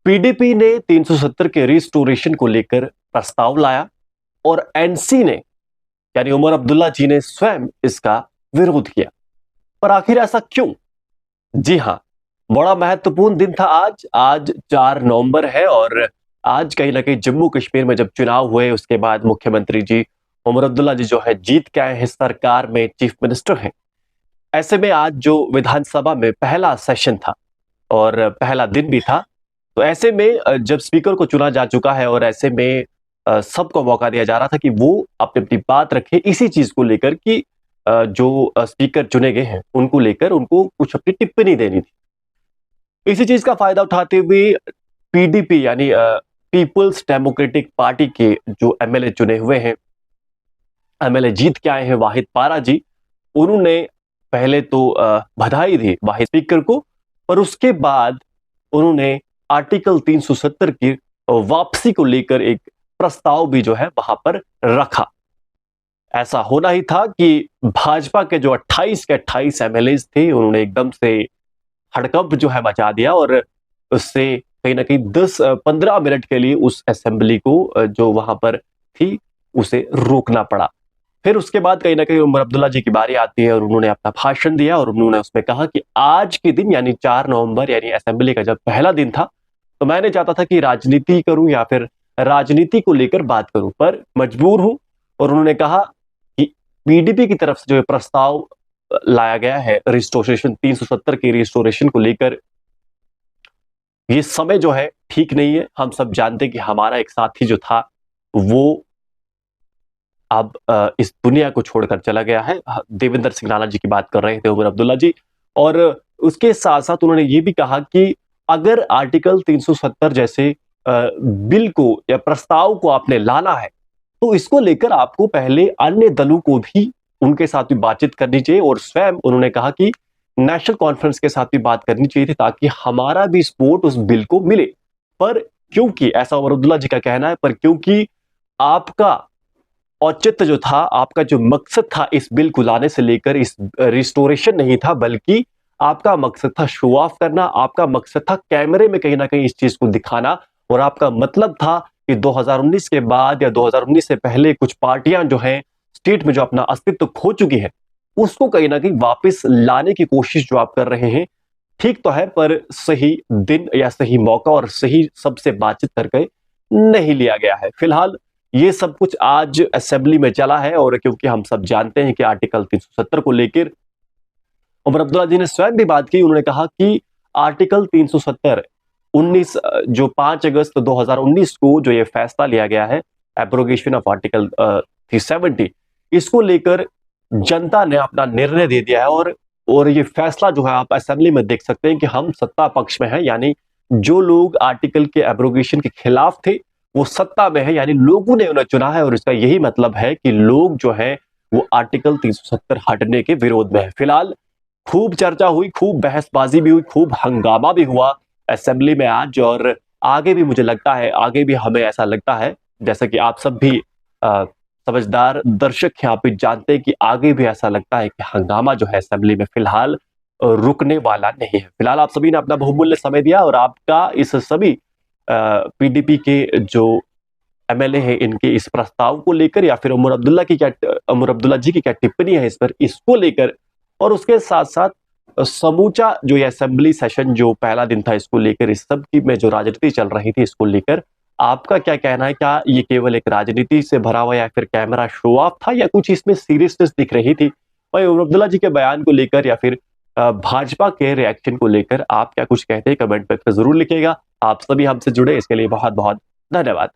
PDP ने 370 के restoration को लेकर प्रस्ताव लाया और एनसी ने यानी उमर अब्दुल्ला जी ने स्वयं इसका विरोध किया। पर आखिर ऐसा क्यों? जी हां, बड़ा महत्वपूर्ण दिन था आज 4 नवंबर है और आज कहीं ना कहीं जम्मू कश्मीर में जब चुनाव हुए उसके बाद मुख्यमंत्री जी उमर अब्दुल्ला जी जो है जीत के आए हैं, सरकार में चीफ मिनिस्टर हैं। ऐसे में आज जो विधानसभा में पहला सेशन था और पहला दिन भी था, तो ऐसे में जब स्पीकर को चुना जा चुका है और ऐसे में सबको मौका दिया जा रहा था कि वो अपनी अपनी बात रखे इसी चीज को लेकर कि जो स्पीकर चुने गए हैं उनको लेकर उनको कुछ अपनी टिप्पणी देनी थी। इसी चीज का फायदा उठाते हुए पीडीपी यानी पीपुल्स डेमोक्रेटिक पार्टी के जो एमएलए चुने हुए हैं, एमएलए जीत के आए हैं वाहिद पारा जी, उन्होंने पहले तो बधाई दी वाहिद स्पीकर को, पर उसके बाद उन्होंने आर्टिकल 370 की वापसी को लेकर एक प्रस्ताव भी जो है वहां पर रखा। ऐसा होना ही था कि भाजपा के जो 28 के 28 एमएलए थे उन्होंने एकदम से हड़कंप जो है मचा दिया और उससे कहीं ना कहीं 10-15 मिनट के लिए उस असेंबली को जो वहां पर थी उसे रोकना पड़ा। फिर उसके बाद कहीं ना कहीं उमर अब्दुल्ला जी की बारी आती है और उन्होंने अपना भाषण दिया और उन्होंने उसमें कहा कि आज के दिन यानी 4 नवंबर यानी असेंबली का जब पहला दिन था तो मैंने चाहता था कि राजनीति करूं या फिर राजनीति को लेकर बात करूं, पर मजबूर हूं। और उन्होंने कहा कि पीडीपी की तरफ से जो प्रस्ताव लाया गया है रिस्टोरेशन 370 के रिस्टोरेशन को लेकर, ये समय जो है ठीक नहीं है। हम सब जानते कि हमारा एक साथी जो था वो अब इस दुनिया को छोड़कर चला गया है। देवेंद्र सिंह जी की बात कर रहे थे उमर अब्दुल्ला जी। और उसके साथ साथ उन्होंने ये भी कहा कि अगर आर्टिकल 370 जैसे बिल को या प्रस्ताव को आपने लाना है तो इसको लेकर आपको पहले अन्य दलों को भी उनके साथ भी बातचीत करनी चाहिए और स्वयं उन्होंने कहा कि नेशनल कॉन्फ्रेंस के साथ भी बात करनी चाहिए थी ताकि हमारा भी सपोर्ट उस बिल को मिले। पर क्योंकि ऐसा उमर अब्दुल्ला जी का कहना है, पर क्योंकि आपका औचित्य जो था, आपका जो मकसद था इस बिल को लाने से लेकर इस रिस्टोरेशन नहीं था, बल्कि आपका मकसद था शो ऑफ करना, आपका मकसद था कैमरे में कहीं ना कहीं इस चीज को दिखाना और आपका मतलब था कि 2019 के बाद या 2019 से पहले कुछ पार्टियां जो हैं स्टेट में जो अपना अस्तित्व खो चुकी है उसको कहीं ना कहीं वापस लाने की कोशिश जो आप कर रहे हैं ठीक तो है, पर सही दिन या सही मौका और सही सबसे बातचीत करके नहीं लिया गया है। फिलहाल ये सब कुछ आज असेंबली में चला है और क्योंकि हम सब जानते हैं कि आर्टिकल 370 को लेकर उमर अब्दुल्ला जी ने स्वयं भी बात की। उन्होंने कहा कि आर्टिकल 370 19 जो 5 अगस्त 2019 को जो ये फैसला लिया गया है एब्रोगेशन ऑफ आर्टिकल 370, इसको लेकर जनता ने अपना निर्णय दे दिया है और ये फैसला जो है आप असेंबली में देख सकते हैं कि हम सत्ता पक्ष में हैं, यानी जो लोग आर्टिकल के एब्रोगेशन के खिलाफ थे वो सत्ता में है, यानी लोगों ने उन्हें चुना है और इसका यही मतलब है कि लोग जो है वो आर्टिकल 370 हटने के विरोध में है। फिलहाल खूब चर्चा हुई, खूब बहसबाजी भी हुई, खूब हंगामा भी हुआ असेंबली में आज और आगे भी मुझे लगता है, आगे भी हमें ऐसा लगता है जैसा कि आप सब भी समझदार दर्शक हैं, आप भी जानते हैं कि आगे भी ऐसा लगता है कि हंगामा जो है असेंबली में फिलहाल रुकने वाला नहीं है। फिलहाल आप सभी ने अपना बहुमूल्य समय दिया और आपका इस सभी पीडीपी के जो एमएलए हैं इनके इस प्रस्ताव को लेकर या फिर उमर अब्दुल्ला जी की क्या टिप्पणी है इस पर, इसको लेकर और उसके साथ साथ समूचा जो ये असेंबली सेशन जो पहला दिन था इसको लेकर, इस सब की में जो राजनीति चल रही थी इसको लेकर आपका क्या कहना है? क्या ये केवल एक राजनीति से भरा हुआ या फिर कैमरा शो ऑफ था या कुछ इसमें सीरियसनेस दिख रही थी? भाई उमर अब्दुल्ला जी के बयान को लेकर या फिर भाजपा के रिएक्शन को लेकर आप क्या कुछ कहते हैं? कमेंट पर जरूर लिखिएगा। आप सभी हमसे जुड़े इसके लिए बहुत बहुत धन्यवाद।